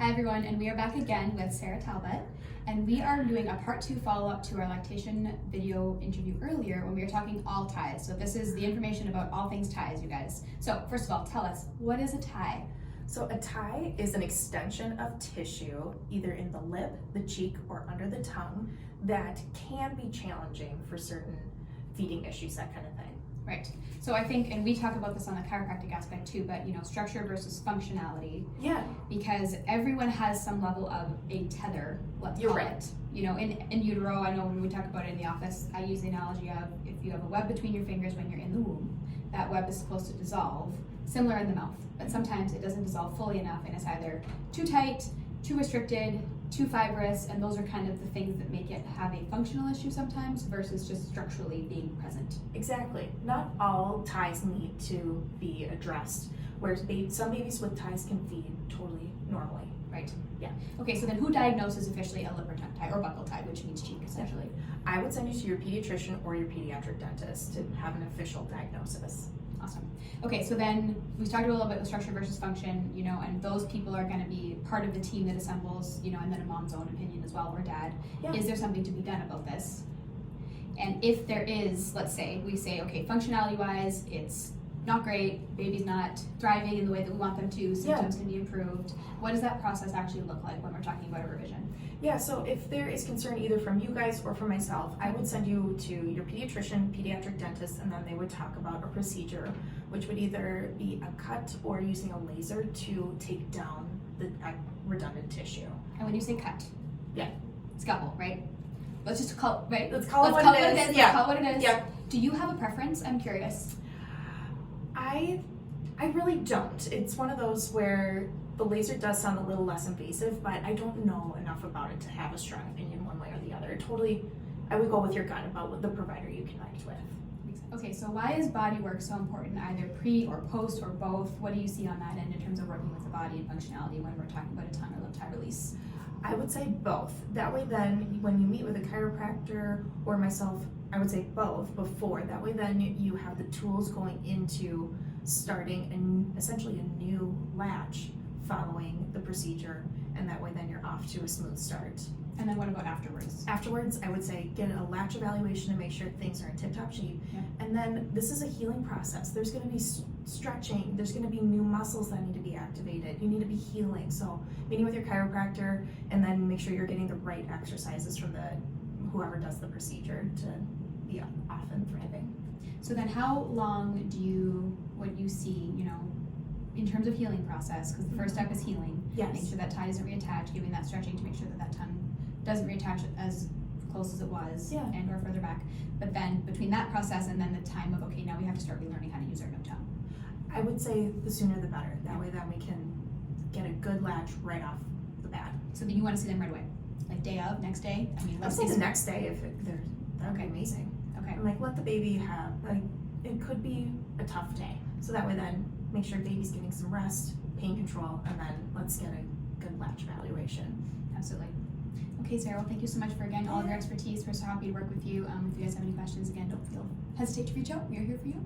Hi everyone, and we are back again with Sarah Talbott, and we are doing a part 2 follow-up to our lactation video interview earlier when we were talking all ties. So this is the information about all things ties, you guys. So first of all, tell us, what is a tie? So a tie is an extension of tissue, either in the lip, the cheek, or under the tongue, that can be challenging for certain feeding issues, that kind of thing. Right. So I think, and we talk about this on the chiropractic aspect too, but structure versus functionality. Yeah. Because everyone has some level of a tether, let's call it. In utero, I know when we talk about it in the office, I use the analogy of if you have a web between your fingers when you're in the womb, that web is supposed to dissolve, similar in the mouth, but sometimes it doesn't dissolve fully enough and it's either too tight, too restricted, too fibrous, and those are kind of the things that make it have a functional issue sometimes versus just structurally being present. Exactly. Not all ties need to be addressed, where some babies with ties can feed totally normally. Right. Yeah. Okay, so then who diagnoses officially a lip or tongue tie, or buccal tie, which means cheek essentially? I would send you to your pediatrician or your pediatric dentist to have an official diagnosis. Awesome. Okay, so then we talked a little bit with structure versus function, and those people are going to be part of the team that assembles, and then a mom's own opinion as well, or dad. Yeah. Is there something to be done about this? And if there is, let's say, we say, okay, functionality-wise, it's not great, baby's not thriving in the way that we want them to, symptoms can be improved. What does that process actually look like when we're talking about a revision? Yeah, so if there is concern either from you guys or from myself, I would send you to your pediatrician, pediatric dentist, and then they would talk about a procedure, which would either be a cut or using a laser to take down the redundant tissue. And when you say cut, yeah, scalpel, right? Let's just call it, right? Let's call it what it is. Let's call it what it is. Yeah. Do you have a preference? I'm curious. I really don't. It's one of those where the laser does sound a little less invasive, but I don't know enough about it to have a strong opinion one way or the other. I would go with your gut about the provider you connect with. Okay, so why is Bodywork so important, either pre or post or both? What do you see on that end in terms of working with the body and functionality when we're talking about a tongue or lip tie release? I would say both. That way then, when you meet with a chiropractor or myself, I would say both before. That way then you have the tools going into starting essentially a new latch following the procedure, and that way then you're off to a smooth start. And then what about afterwards? Afterwards, I would say get a latch evaluation to make sure things are in tip-top shape. Yeah. And then this is a healing process. There's going to be stretching. There's going to be new muscles that need to be activated. You need to be healing. So meeting with your chiropractor, and then make sure you're getting the right exercises from whoever does the procedure to be off and thriving. So then how long would you see, in terms of healing process, because the first step is healing. Yes. Make sure that tie doesn't reattach, giving that stretching to make sure that tongue doesn't reattach as close as it was, Yeah. and or further back. But then between that process and then the time of, okay, now we have to start relearning how to use our new tongue. I would say the sooner the better. That way then we can get a good latch right off the bat. So then you want to see them right away? Like day of, next day? I mean, let's say say the next day that would be amazing. Okay. I'm like, let the baby have, it could be a tough day. So that way then, make sure baby's getting some rest, pain control, and then let's get a good latch evaluation. Absolutely. Okay, Sarah, well, thank you so much for, again, all of your expertise. We're so happy to work with you. If you guys have any questions, again, don't hesitate to reach out. We are here for you.